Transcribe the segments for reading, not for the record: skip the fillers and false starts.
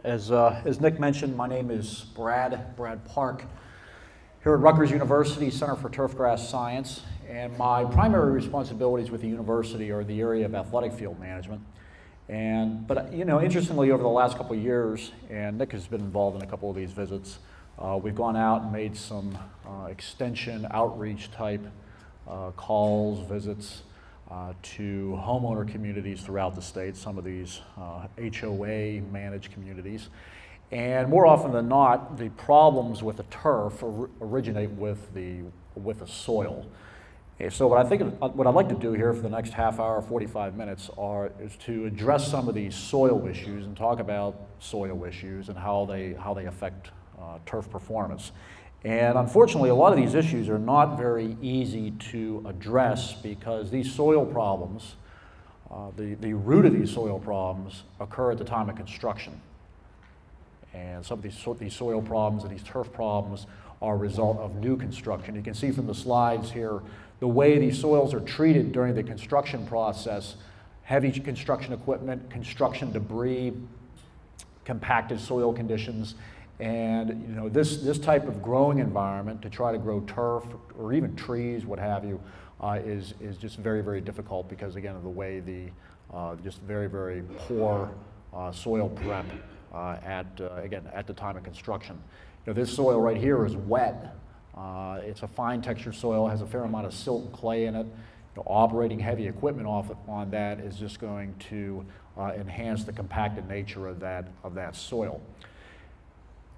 As Nick mentioned, my name is Brad Park, here at Rutgers University Center for Turfgrass Science, and my primary responsibilities with the university are the area of athletic field management. But interestingly, over the last couple of years, and Nick has been involved in a couple of these visits, we've gone out and made some extension outreach type calls, visits to homeowner communities throughout the state, some of these HOA managed communities. And more often than not, the problems with the turf originate with the soil. Okay, so what I'd like to do here for the next half hour, 45 minutes, is to address some of these soil issues and talk about soil issues and how they affect turf performance. And unfortunately, a lot of these issues are not very easy to address because these soil problems, the root of these soil problems occur at the time of construction. And some of these soil problems and these turf problems are a result of new construction. You can see from the slides here the way these soils are treated during the construction process: heavy construction equipment, construction debris, compacted soil conditions. And this type of growing environment to try to grow turf or even trees, what have you, is just very, very difficult because, again, of the way the just very, very poor soil prep at the time of construction. This soil right here is wet. It's a fine texture soil, has a fair amount of silt and clay in it. Operating heavy equipment on that is just going to enhance the compacted nature of that soil.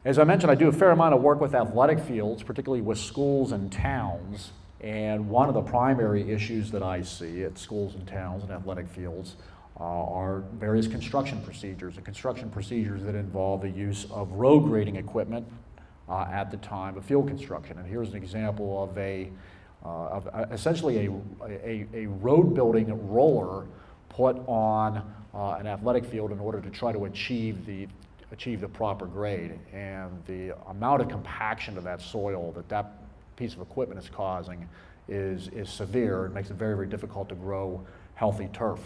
As I mentioned, I do a fair amount of work with athletic fields, particularly with schools and towns. And one of the primary issues that I see at schools and towns and athletic fields are various construction procedures, and construction procedures that involve the use of road grading equipment at the time of field construction. And here's an example of essentially a road building roller put on an athletic field in order to try to achieve the proper grade. And the amount of compaction of that soil that piece of equipment is causing is severe. It makes it very, very difficult to grow healthy turf.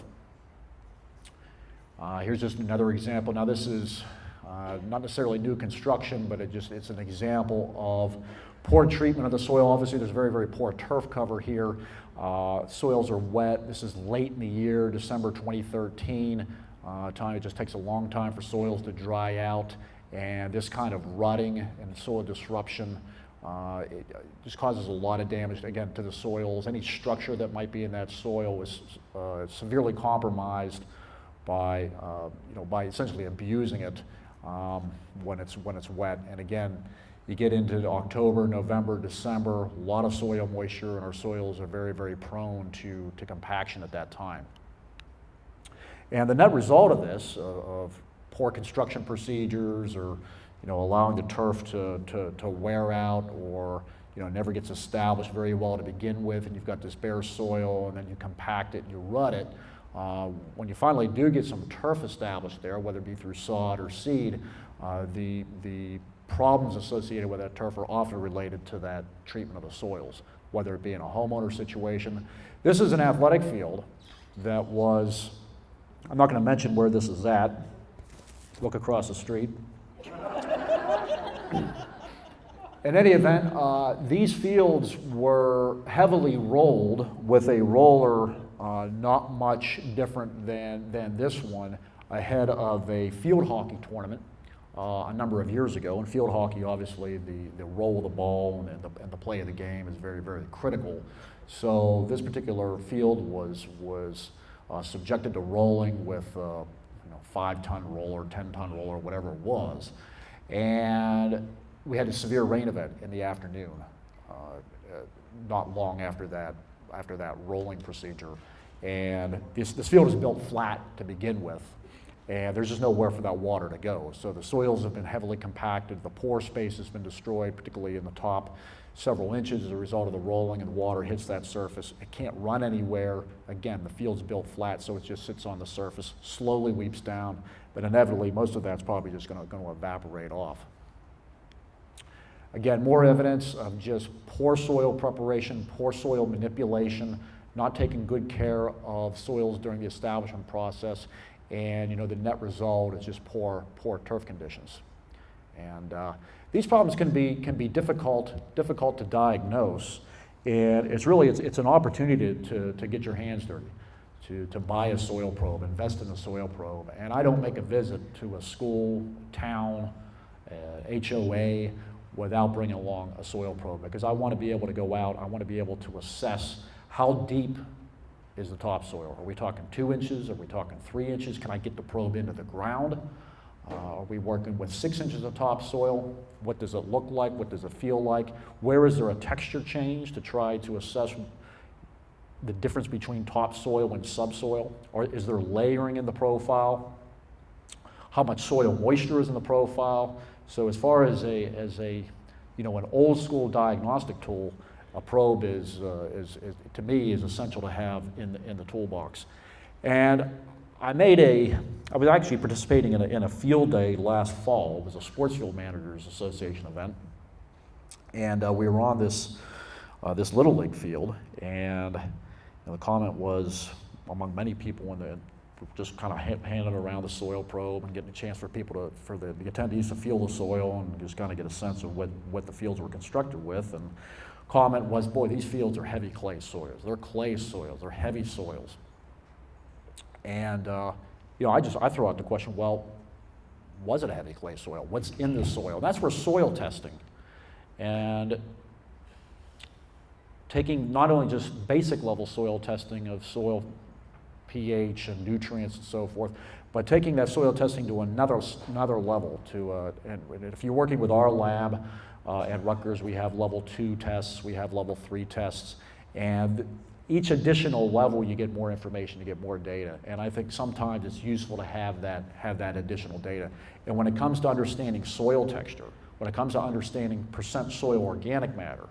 Here's just another example. Now this is not necessarily new construction, but it's an example of poor treatment of the soil. Obviously there's very, very poor turf cover here. Soils are wet. This is late in the year, December 2013. It just takes a long time for soils to dry out, and this kind of rutting and soil disruption it just causes a lot of damage, again, to the soils. Any structure that might be in that soil is severely compromised by essentially abusing it when it's wet. And again, you get into October, November, December, a lot of soil moisture, and our soils are very, very prone to compaction at that time. And the net result of this, of poor construction procedures, or allowing the turf to wear out, or never gets established very well to begin with, and you've got this bare soil, and then you compact it and you rut it. When you finally do get some turf established there, whether it be through sod or seed, the problems associated with that turf are often related to that treatment of the soils, whether it be in a homeowner situation. This is an athletic field that was, I'm not going to mention where this is at. Look across the street. In any event, these fields were heavily rolled with a roller not much different than this one ahead of a field hockey tournament a number of years ago. In field hockey, obviously, the roll of the ball and the play of the game is very, very critical. So this particular field was subjected to rolling with 5-ton roller, 10-ton roller, whatever it was. And we had a severe rain event in the afternoon, not long after that rolling procedure. And this field is built flat to begin with, and there's just nowhere for that water to go. So the soils have been heavily compacted, the pore space has been destroyed, particularly in the top several inches as a result of the rolling, and water hits that surface. It can't run anywhere. Again, the field's built flat, so it just sits on the surface, slowly weeps down, but inevitably most of that's probably just going to evaporate off. Again, more evidence of just poor soil preparation, poor soil manipulation, not taking good care of soils during the establishment process, and the net result is just poor turf conditions. And these problems can be difficult to diagnose, and it's an opportunity to get your hands dirty, to buy a soil probe, invest in a soil probe. And I don't make a visit to a school, town, HOA without bringing along a soil probe, because I want to be able to go out, I want to be able to assess how deep is the topsoil. Are we talking 2 inches? Are we talking 3 inches? Can I get the probe into the ground? Are we working with 6 inches of topsoil? What does it look like? What does it feel like? Where is there a texture change to try to assess the difference between topsoil and subsoil? Or is there layering in the profile? How much soil moisture is in the profile? So as far as an old school diagnostic tool, a probe is to me is essential to have in the toolbox. And I was actually participating in a field day last fall. It was a Sports Field Managers Association event, and we were on this Little League field, and the comment was among many people in the just kind of handing around the soil probe and getting a chance for people for the attendees to feel the soil and just kind of get a sense of what the fields were constructed with. And comment was, boy, these fields are heavy clay soils. They're clay soils. They're heavy soils. And I throw out the question, well, was it a heavy clay soil? What's in the soil? That's where soil testing and taking not only just basic level soil testing of soil pH and nutrients and so forth, but taking that soil testing to another level. And if you're working with our lab at Rutgers, we have level 2 tests, we have level 3 tests, and each additional level you get more information, you get more data. And I think sometimes it's useful to have that additional data. And when it comes to understanding soil texture, when it comes to understanding percent soil organic matter,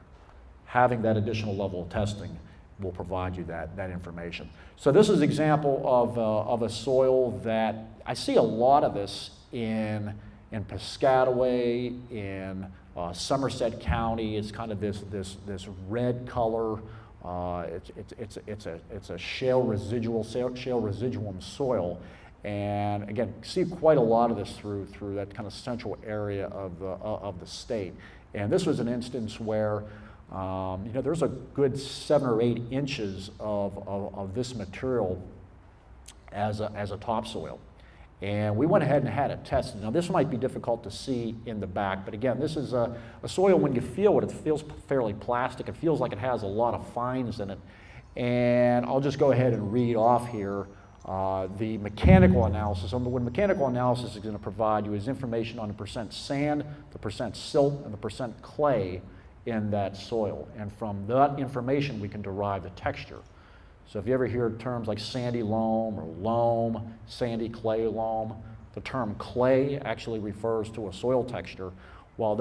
having that additional level of testing will provide you that information. So this is an example of a soil that I see a lot of this in Piscataway, in Somerset County. It's kind of this red color. It's a shale residuum soil, and again, see quite a lot of this through that kind of central area of the state. And this was an instance where there's a good 7 or 8 inches of this material as a topsoil. And we went ahead and had it tested. Now this might be difficult to see in the back, but again, this is a soil, when you feel it feels fairly plastic. It feels like it has a lot of fines in it. And I'll just go ahead and read off here the mechanical analysis. So what mechanical analysis is going to provide you is information on the percent sand, the percent silt, and the percent clay in that soil. And from that information, we can derive the texture. So if you ever hear terms like sandy loam or loam, sandy clay loam, the term clay actually refers to a soil texture, while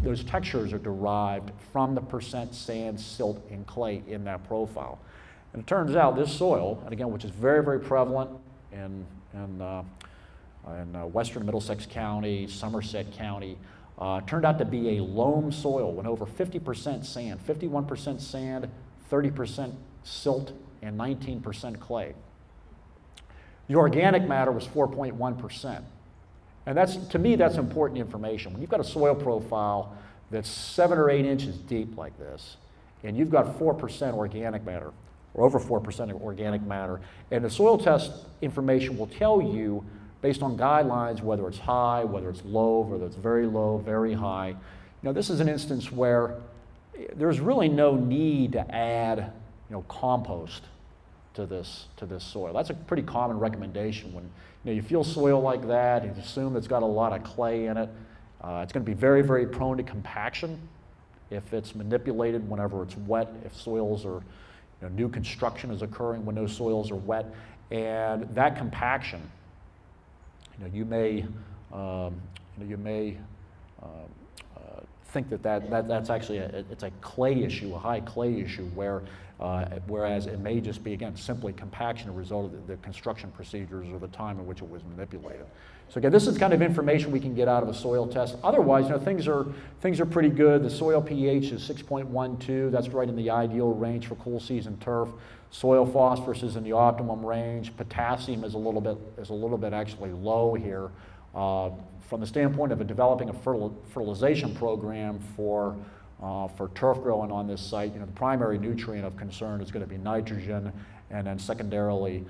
those textures are derived from the percent sand, silt, and clay in that profile. And it turns out this soil, and again, which is very, very prevalent in western Middlesex County, Somerset County, turned out to be a loam soil with over 50% sand, 51% sand, 30% silt, and 19% clay. The organic matter was 4.1%. And to me, that's important information. When you've got a soil profile that's 7 or 8 inches deep like this, and you've got 4% organic matter, or over 4% organic matter, and the soil test information will tell you, based on guidelines, whether it's high, whether it's low, whether it's very low, very high. This is an instance where there's really no need to add compost to this soil. That's a pretty common recommendation when you feel soil like that, you assume it's got a lot of clay in it. It's going to be very, very prone to compaction if it's manipulated whenever it's wet, if soils are, new construction is occurring when those soils are wet. And that compaction, you may think that's actually it's a clay issue, a high clay issue, whereas it may just be, again, simply compaction as a result of the construction procedures or the time in which it was manipulated. So again, this is kind of information we can get out of a soil test. Otherwise, things are pretty good. The soil pH is 6.12. That's right in the ideal range for cool season turf. Soil phosphorus is in the optimum range. Potassium is a little bit actually low here. From the standpoint of developing a fertilization program for turf growing on this site, the primary nutrient of concern is going to be nitrogen, and then secondarily,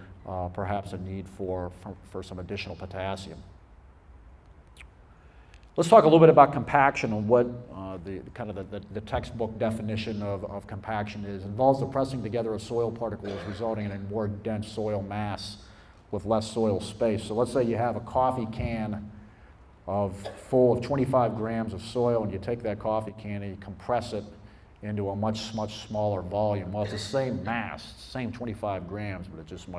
perhaps a need for some additional potassium. Let's talk a little bit about compaction and what the textbook definition of compaction is. It involves the pressing together of soil particles resulting in a more dense soil mass with less soil space. So let's say you have a coffee can full of 25 grams of soil, and you take that coffee can and you compress it into a much smaller volume. Well, it's the same mass, same 25 grams, but it's just in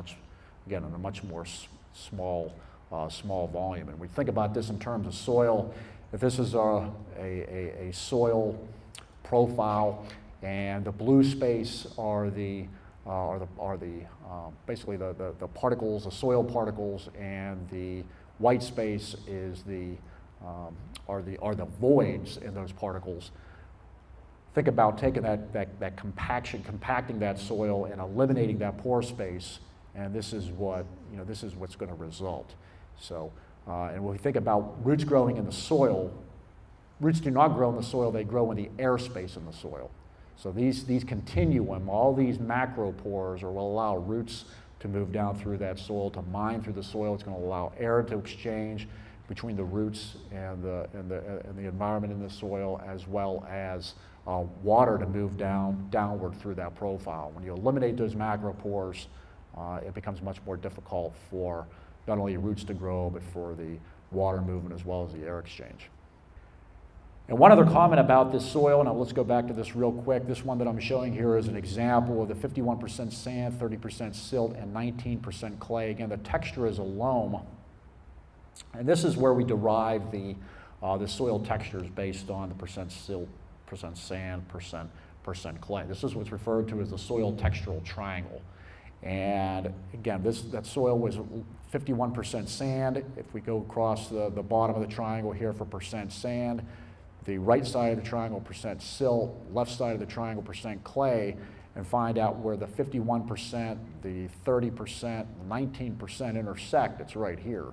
a much more small volume. And we think about this in terms of soil. If this is a soil profile, and the blue space are basically the particles, the soil particles, and the white space are the voids in those particles. Think about taking that compaction, compacting that soil and eliminating that pore space, and this is what's going to result. So, and when we think about roots growing in the soil, roots do not grow in the soil; they grow in the air space in the soil. So these continuum, all these macro pores, will allow roots to move down through that soil, to mine through the soil. It's going to allow air to exchange between the roots and the environment in the soil, as well as water to move downward through that profile. When you eliminate those macro pores, it becomes much more difficult for not only roots to grow, but for the water movement as well as the air exchange. And one other comment about this soil, now let's go back to this real quick. This one that I'm showing here is an example of the 51% sand, 30% silt, and 19% clay. Again, the texture is a loam. And this is where we derive the soil textures based on the percent silt, percent sand, percent clay. This is what's referred to as the soil textural triangle. And again, that soil was 51% sand. If we go across the bottom of the triangle here for percent sand, the right side of the triangle percent silt, left side of the triangle percent clay, and find out where the 51%, the 30%, 19% intersect. It's right here.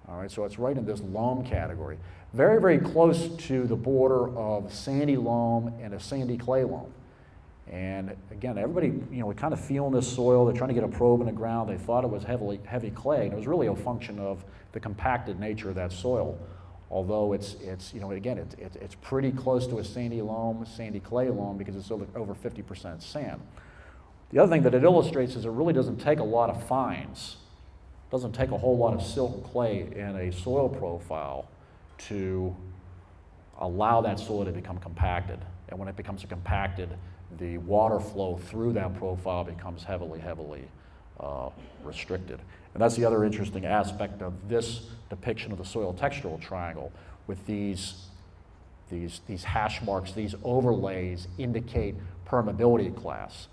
All right, so it's right in this loam category. Very, very close to the border of sandy loam and a sandy clay loam. And again, everybody, we kind of feeling this soil. They're trying to get a probe in the ground. They thought it was heavy clay, and it was really a function of the compacted nature of that soil. Although it's pretty close to a sandy loam, sandy clay loam, because it's over 50% sand. The other thing that it illustrates is it really doesn't take a lot of fines. It doesn't take a whole lot of silt and clay in a soil profile to allow that soil to become compacted. And when it becomes compacted, the water flow through that profile becomes heavily restricted. And that's the other interesting aspect of this depiction of the soil textural triangle, with these hash marks, these overlays indicate permeability class.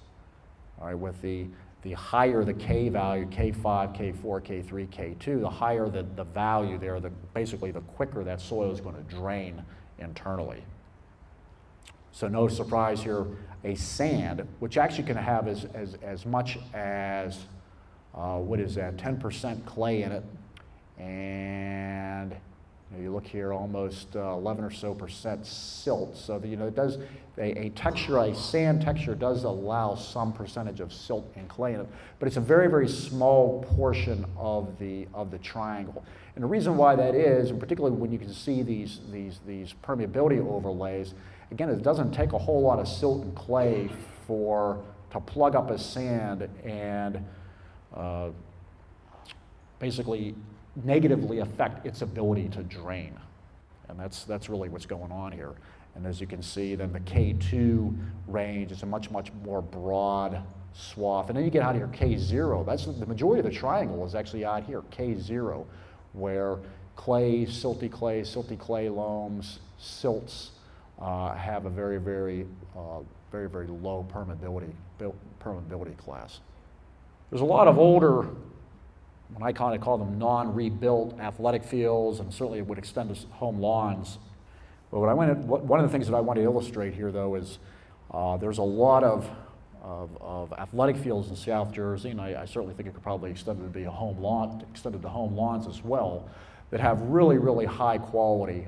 All right, with the higher the K value, K5, K4, K3, K2, the higher the value there, basically the quicker that soil is going to drain internally. So no surprise here, a sand, which actually can have as much as, 10% clay in it, and you look here, almost 11 or so percent silt. So it does a sand texture does allow some percentage of silt and clay in it, but it's a very, very small portion of the triangle. And the reason why that is, and particularly when you can see these permeability overlays, again, it doesn't take a whole lot of silt and clay to plug up a sand and basically negatively affect its ability to drain. And that's really what's going on here. And as you can see, then the K2 range is a much more broad swath. And then you get out here K0. That's the majority of the triangle is actually out here, K0, where clay, silty clay loams, silts have a very, very low permeability class. There's a lot of older, when I kind of call them non-rebuilt athletic fields, and certainly it would extend to home lawns. But one of the things that I want to illustrate here, though, is there's a lot of athletic fields in South Jersey, and I certainly think it could probably extend to be a home lawn, extended to home lawns as well, that have really, really high quality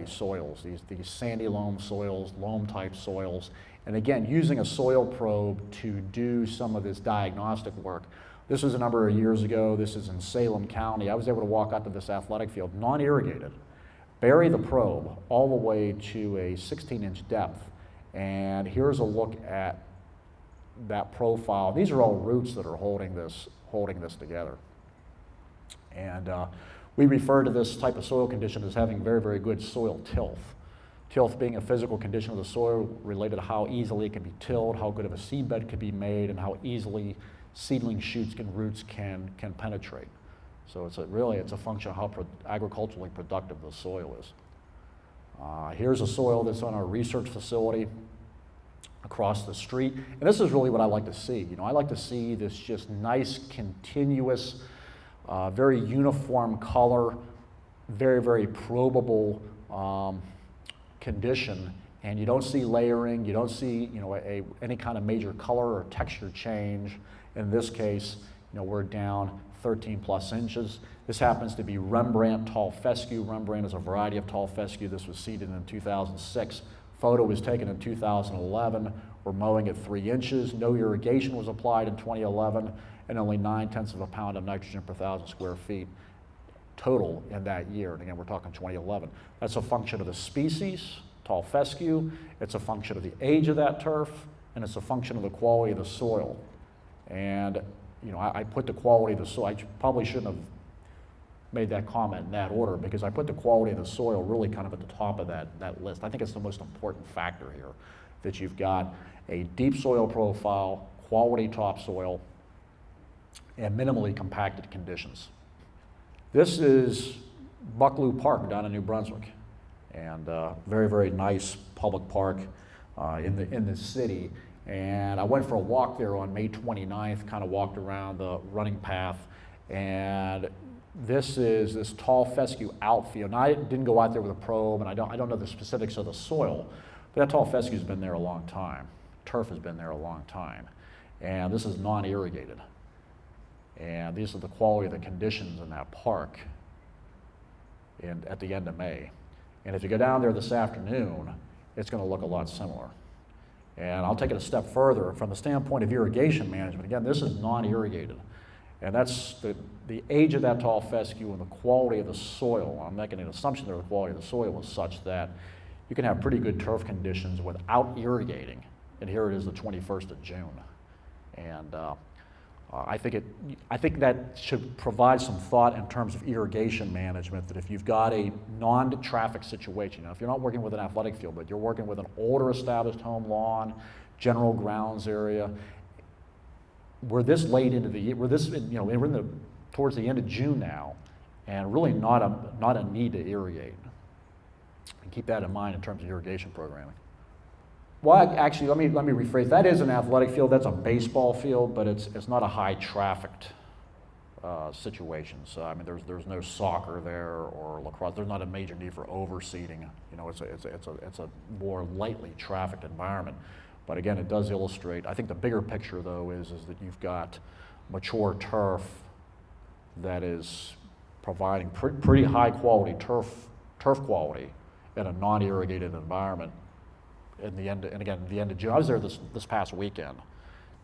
soils. These sandy loam soils, loam type soils, and again, using a soil probe to do some of this diagnostic work. This was a number of years ago. This is in Salem County. I was able to walk out to this athletic field, non-irrigated, bury the probe all the way to a 16-inch depth, and here's a look at that profile. These are all roots that are holding this together. And we refer to this type of soil condition as having very, very good soil tilth. Tilth being a physical condition of the soil related to how easily it can be tilled, how good of a seedbed can be made, and how easily seedling shoots and roots can penetrate. So it's a function of how agriculturally productive the soil is. Here's a soil that's on our research facility across the street. And this is really what I like to see. You know, I like to see this just nice, continuous, very uniform color, very, very probable condition. And you don't see layering, you don't see, you know, any kind of major color or texture change. In this case, you know, we're down 13 plus inches. This happens to be Rembrandt tall fescue. Rembrandt is a variety of tall fescue. This was seeded in 2006. Photo was taken in 2011. We're mowing at 3 inches. No irrigation was applied in 2011, and only 0.9 of a pound of nitrogen per 1,000 square feet total in that year. And again, we're talking 2011. That's a function of the species, tall fescue. It's a function of the age of that turf, and it's a function of the quality of the soil. And you know, I put the quality of the soil. I probably shouldn't have made that comment in that order, because I put the quality of the soil really kind of at the top of that list. I think it's the most important factor here, that you've got a deep soil profile, quality topsoil, and minimally compacted conditions. This is Bucklew Park down in New Brunswick, and very, very nice public park in the city. And I went for a walk there on May 29th, kind of walked around the running path, and this is this tall fescue outfield. Now, I didn't go out there with a probe, and I don't know the specifics of the soil, but that tall fescue's been there a long time. Turf has been there a long time, and this is non-irrigated. And these are the quality of the conditions in that park at the end of May. And if you go down there this afternoon, it's going to look a lot similar. And I'll take it a step further. From the standpoint of irrigation management, again, this is non-irrigated. And that's the age of that tall fescue and the quality of the soil. I'm making an assumption that the quality of the soil is such that you can have pretty good turf conditions without irrigating. And here it is the 21st of June. And I think that should provide some thought in terms of irrigation management, that if you've got a non-traffic situation, now if you're not working with an athletic field, but you're working with an older established home lawn, general grounds area, we're this late into the year, we're towards the end of June now, and really not a need to irrigate. And keep that in mind in terms of irrigation programming. Well, actually, let me rephrase. That is an athletic field. That's a baseball field, but it's not a high trafficked situation. So I mean, there's no soccer there or lacrosse. There's not a major need for overseeding. You know, it's a more lightly trafficked environment. But again, it does illustrate. I think the bigger picture, though, is that you've got mature turf that is providing pretty high quality turf quality in a non-irrigated environment. In the end, and again, the end of June, I was there this past weekend,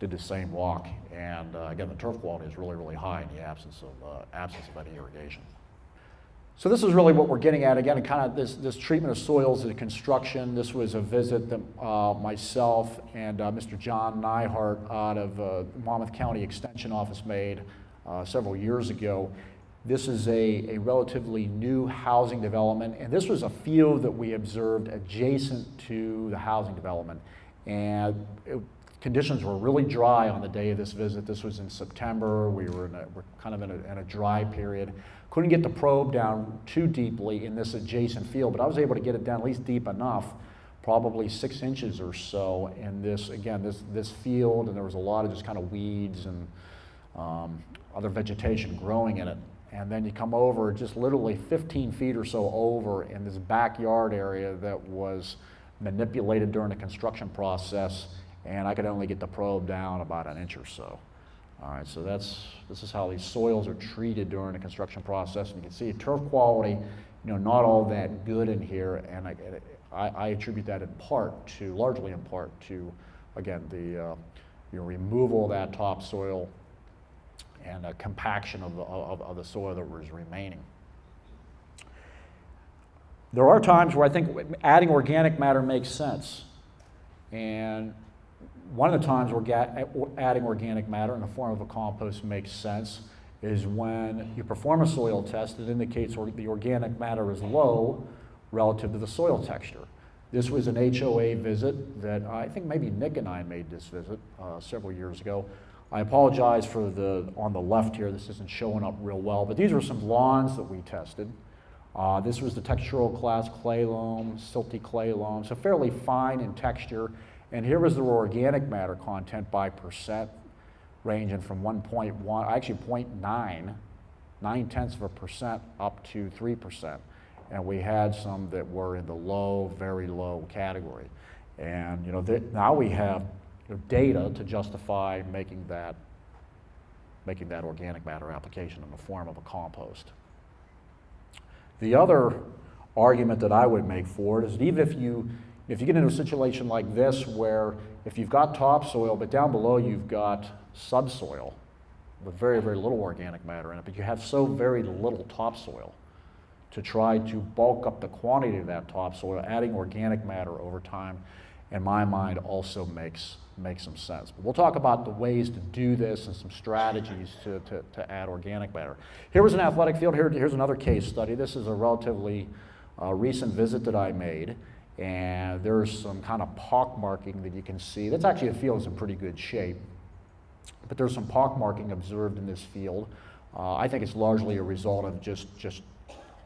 did the same walk, and again, the turf quality is really, really high in the absence of any irrigation. So this is really what we're getting at. Again, kind of this treatment of soils and construction. This was a visit that myself and Mr. John Nyhart out of Monmouth County Extension Office made several years ago. This is a relatively new housing development, and this was a field that we observed adjacent to the housing development. And conditions were really dry on the day of this visit. This was in September. We're kind of in a dry period. Couldn't get the probe down too deeply in this adjacent field, but I was able to get it down at least deep enough probably 6 inches or so in this, again, this field, and there was a lot of just kind of weeds and other vegetation growing in it. And then you come over just literally 15 feet or so over in this backyard area that was manipulated during the construction process, and I could only get the probe down about an inch or so. All right, so this is how these soils are treated during the construction process. And you can see turf quality, not all that good in here, and I attribute that largely in part to, again, the removal of that topsoil and a compaction of the soil that was remaining. There are times where I think adding organic matter makes sense. And one of the times where adding organic matter in the form of a compost makes sense is when you perform a soil test that indicates the organic matter is low relative to the soil texture. This was an HOA visit that I think maybe Nick and I made this visit several years ago. I apologize for on the left here, this isn't showing up real well, but these were some lawns that we tested. This was the textural class clay loam, silty clay loam, so fairly fine in texture. And here was the organic matter content by percent, ranging from 1.1, actually 0.9, 0.9% up to 3%. And we had some that were in the low, very low category. And now we have data to justify making that organic matter application in the form of a compost. The other argument that I would make for it is that even if you get into a situation like this where if you've got topsoil, but down below you've got subsoil with very, very little organic matter in it, but you have so very little topsoil, to try to bulk up the quantity of that topsoil, adding organic matter over time, in my mind, also makes some sense. But we'll talk about the ways to do this and some strategies to add organic matter. Here was an athletic field. Here's another case study. This is a relatively recent visit that I made, and there's some kind of pock marking that you can see. That's actually a field that's in pretty good shape, but there's some pock marking observed in this field. I think it's largely a result of just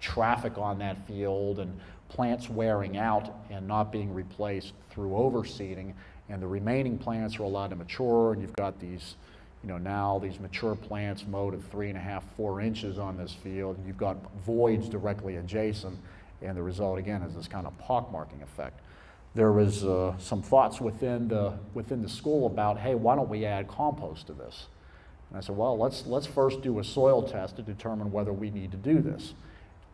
traffic on that field and plants wearing out and not being replaced through overseeding, and the remaining plants are allowed to mature, and you've got these, now these mature plants mowed at 3.5, 4 inches on this field, and you've got voids directly adjacent, and the result again is this kind of pockmarking effect. There was some thoughts within the school about, hey, why don't we add compost to this? And I said, well, let's first do a soil test to determine whether we need to do this.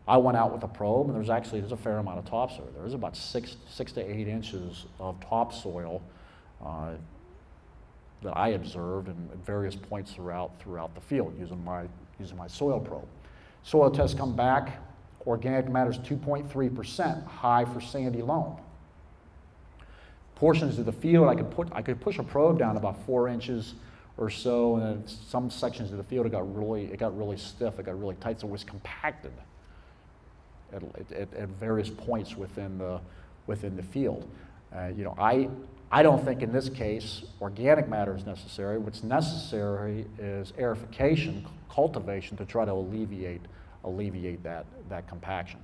I went out with a probe, and there's a fair amount of topsoil. There's about 6 to 8 inches of topsoil that I observed at various points throughout the field using my soil probe. Soil tests come back. Organic matter is 2.3%, high for sandy loam. Portions of the field, I could push a probe down about 4 inches or so, and then some sections of the field it got really stiff, it got really tight, so it was compacted at various points within the field. I don't think in this case organic matter is necessary. What's necessary is aerification, cultivation, to try to alleviate that compaction.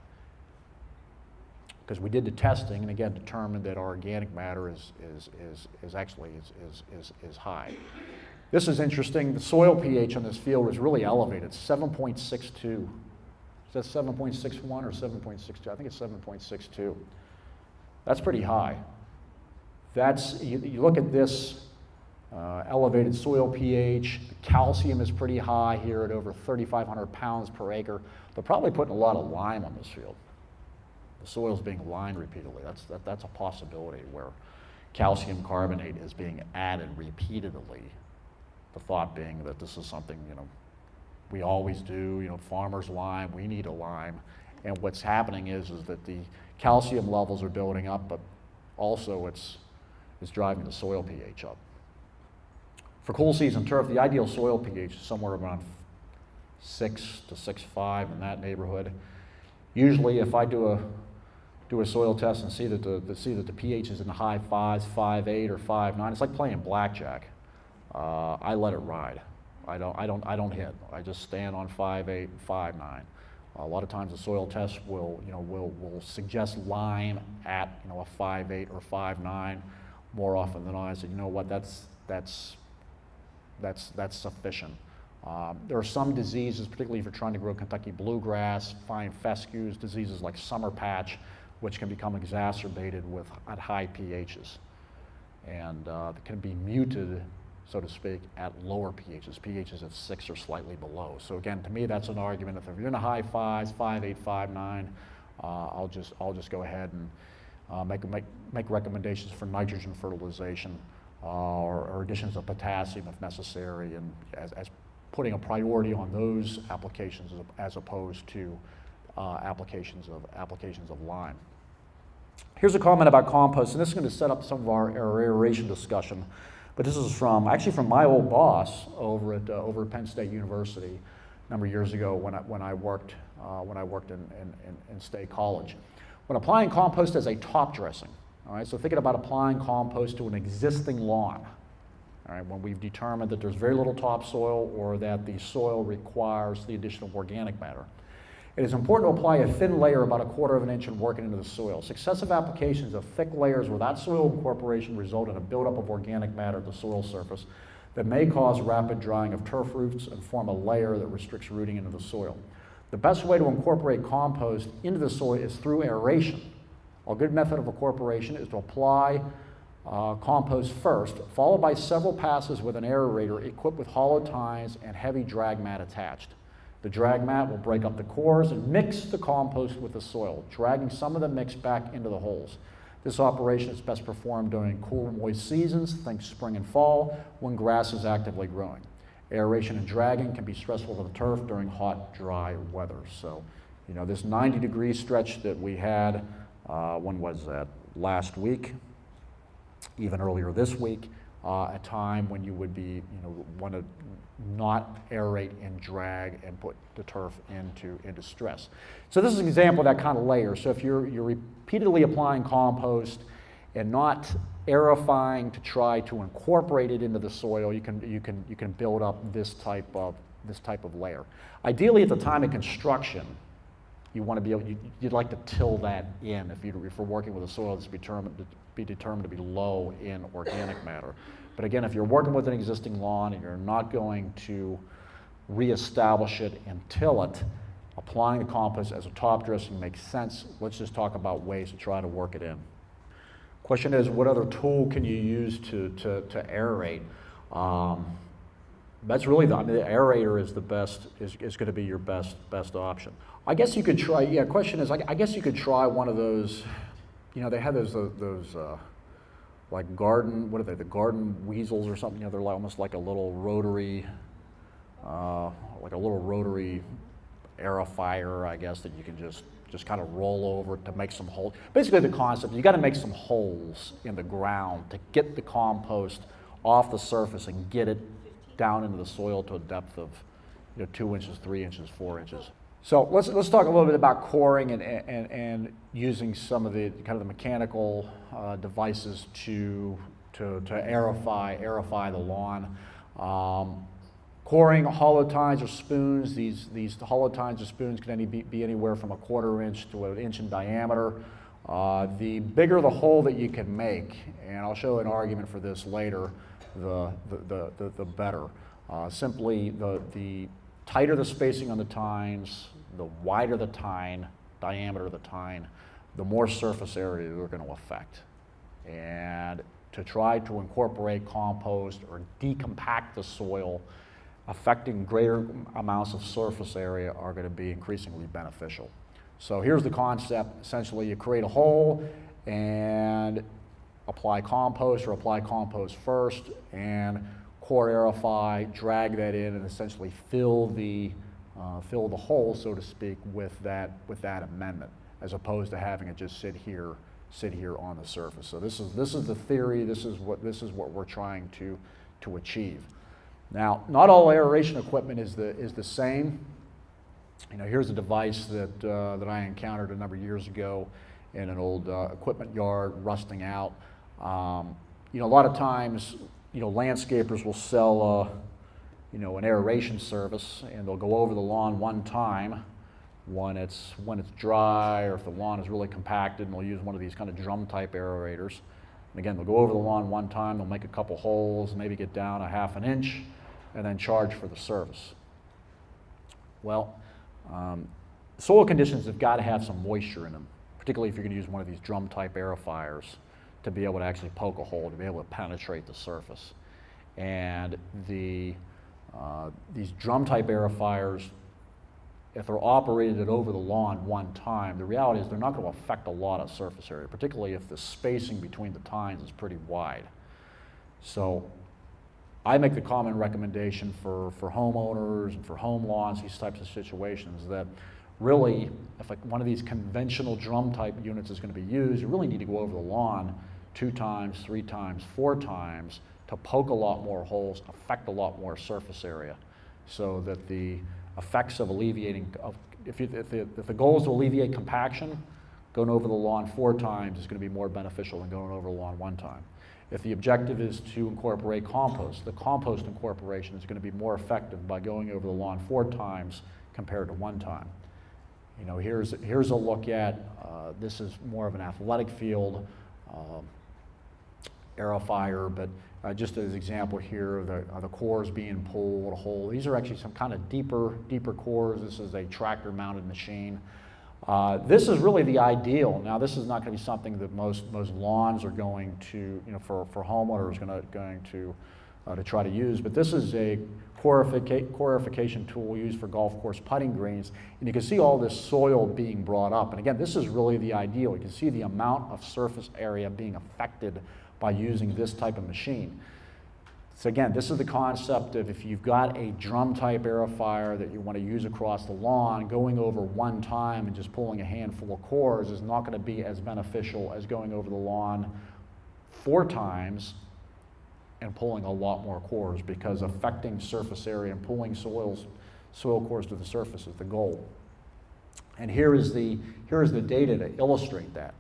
Because we did the testing and again determined that our organic matter is actually high. This is interesting. The soil pH on this field was really elevated, 7.62. Is that 7.61 or 7.62? I think it's 7.62. That's pretty high. You look at this elevated soil pH, the calcium is pretty high here at over 3,500 pounds per acre. They're probably putting a lot of lime on this field. The soil's being lined repeatedly. That's a possibility where calcium carbonate is being added repeatedly. The thought being that this is something, we always do, farmers lime, we need a lime. And what's happening is that the calcium levels are building up, but also it's driving the soil pH up. For cool season turf, the ideal soil pH is somewhere around 6 to 6.5 in that neighborhood. Usually if I do a soil test and see that the pH is in the high 5s, 5.8 or 5.9, it's like playing blackjack. I let it ride. I don't hit. I just stand on 5.8 and 5.9. A lot of times the soil test will suggest lime at a 5.8 or 5.9. More often than not, I said, you know what, that's sufficient. There are some diseases, particularly if you're trying to grow Kentucky bluegrass, fine fescues, diseases like summer patch, which can become exacerbated at high pHs, and can be muted, so to speak, at lower pHs at 6 or slightly below. So again, to me, that's an argument. If you're in the high 5s, 5.8, 5.9, I'll just go ahead and make recommendations for nitrogen fertilization or additions of potassium if necessary, and as putting a priority on those applications as opposed to applications of lime. Here's a comment about compost, and this is going to set up some of our aeration discussion. But this is actually from my old boss over at Penn State University a number of years ago when I worked in State College. When applying compost as a top dressing, all right, so thinking about applying compost to an existing lawn, all right, when we've determined that there's very little topsoil or that the soil requires the addition of organic matter, it is important to apply a thin layer about 1/4 of an inch and work it into the soil. Successive applications of thick layers without soil incorporation result in a buildup of organic matter at the soil surface that may cause rapid drying of turf roots and form a layer that restricts rooting into the soil. The best way to incorporate compost into the soil is through aeration. A good method of incorporation is to apply compost first, followed by several passes with an aerator equipped with hollow tines and heavy drag mat attached. The drag mat will break up the cores and mix the compost with the soil, dragging some of the mix back into the holes. This operation is best performed during cool, moist seasons, think spring and fall, when grass is actively growing. Aeration and dragging can be stressful to the turf during hot, dry weather. So, this 90-degree stretch that we had, when was that? Last week, even earlier this week, a time when you would be, want to not aerate and drag and put the turf into stress. So this is an example of that kind of layer. So if you're repeatedly applying compost and not aerifying to try to incorporate it into the soil, you can build up this type of layer. Ideally, at the time of construction, you want to you'd like to till that in if you're working with a soil that's determined to be low in organic matter. But again, if you're working with an existing lawn and you're not going to reestablish it and till it, applying the compost as a top dressing makes sense. Let's just talk about ways to try to work it in. Question is, what other tool can you use to aerate? That's really the aerator is the best, is going to be your best option. I guess you could try, question is, I guess you could try one of those, they have those like garden, what are they, the garden weasels or something, they're almost like a little rotary, aerifier, I guess, that you can just kind of roll over to make some holes. Basically the concept, you got to make some holes in the ground to get the compost off the surface and get it down into the soil to a depth of 2 inches, 3 inches, 4 inches. So let's talk a little bit about coring and using some of the kind of the mechanical devices to aerify the lawn. Coring hollow tines or spoons. These hollow tines or spoons can be anywhere from 1/4 inch to 1 inch in diameter. The bigger the hole that you can make, and I'll show an argument for this later, the better. Simply the tighter the spacing on the tines, the wider the tine, diameter of the tine, the more surface area we're going to affect. And to try to incorporate compost or decompact the soil, affecting greater amounts of surface area are going to be increasingly beneficial. So here's the concept. Essentially, you create a hole and apply compost first and core aerify, drag that in, and essentially fill the hole, so to speak, with that amendment, as opposed to having it just sit here on the surface. So this is the theory. This is what we're trying to achieve. Now, not all aeration equipment is the same. Here's a device that I encountered a number of years ago in an old equipment yard, rusting out. A lot of times, landscapers will sell an aeration service, and they'll go over the lawn one time, when it's dry, or if the lawn is really compacted, and we'll use one of these kind of drum type aerators. And again, they'll go over the lawn one time, they'll make a couple holes, maybe get down a ½ an inch, and then charge for the service. Well, soil conditions have got to have some moisture in them, particularly if you're going to use one of these drum type aerifiers to be able to actually poke a hole, to be able to penetrate the surface. And these drum type aerifiers, if they're operated over the lawn one time, the reality is they're not going to affect a lot of surface area, particularly if the spacing between the tines is pretty wide. So I make the common recommendation for homeowners and for home lawns, these types of situations, that really, if one of these conventional drum type units is going to be used, you really need to go over the lawn 2 times, 3 times, 4 times to poke a lot more holes, affect a lot more surface area, so that the effects of alleviating, if the goal is to alleviate compaction, going over the lawn 4 times is going to be more beneficial than going over the lawn 1 time. If the objective is to incorporate compost, the compost incorporation is going to be more effective by going over the lawn 4 times compared to 1 time. You know, here's a look at, this is more of an athletic field aerifier, but just as an example here, the cores being pulled, a hole. These are actually some kind of deeper cores. This is a tractor mounted machine. This is really the ideal. Now, this is not going to be something that most lawns are going to, you know, for homeowners going to try to use, but this is a corification tool used for golf course putting greens, and you can see all this soil being brought up. And again, this is really the ideal. You can see the amount of surface area being affected by using this type of machine. So again, this is the concept of, if you've got a drum type aerifier that you want to use across the lawn, going over 1 time and just pulling a handful of cores is not going to be as beneficial as going over the lawn 4 times and pulling a lot more cores, because affecting surface area and pulling soil cores to the surface is the goal. And here is the data to illustrate that.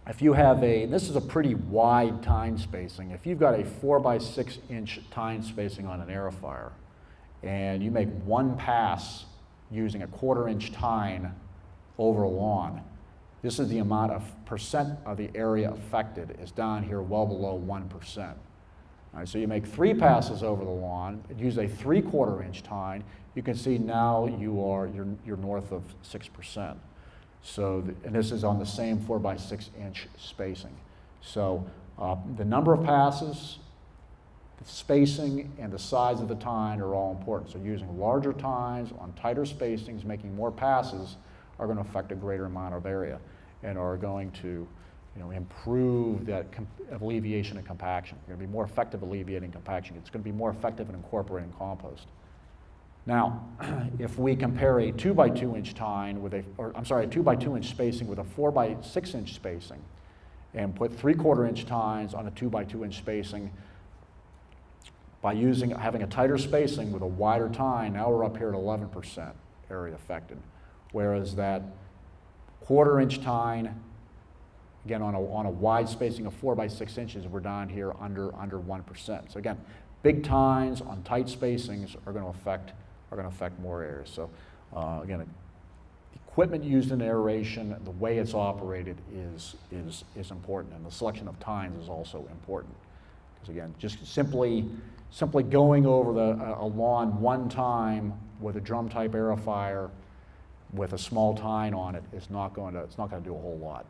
If you have this is a pretty wide tine spacing. If you've got a 4 by 6 inch tine spacing on an aerifier, and you make 1 pass using a 1/4 inch tine over a lawn, this is the amount of percent of the area affected is down here well below 1%. All right, so you make 3 passes over the lawn, use a 3/4 inch tine, you can see now you're north of 6%. So, and this is on the same 4 by 6 inch spacing. So the number of passes, the spacing, and the size of the tine are all important. So using larger tines on tighter spacings, making more passes, are going to affect a greater amount of area and are going to, you know, improve that alleviation and compaction. You're going to be more effective alleviating compaction. It's going to be more effective in incorporating compost. Now, if we compare a 2 by 2 inch tine with a 2 by 2 inch spacing with a 4 by 6 inch spacing, and put 3/4 inch tines on a 2 by 2 inch spacing, by having a tighter spacing with a wider tine, now we're up here at 11% area affected. Whereas that 1/4 inch tine, again on a wide spacing of 4 by 6 inches, we're down here under 1%. So again, big tines on tight spacings are going to affect more areas. So again, equipment used in aeration, the way it's operated is important, and the selection of tines is also important. Because again, just simply going over a lawn 1 time with a drum type aerifier with a small tine on it is not going to do a whole lot.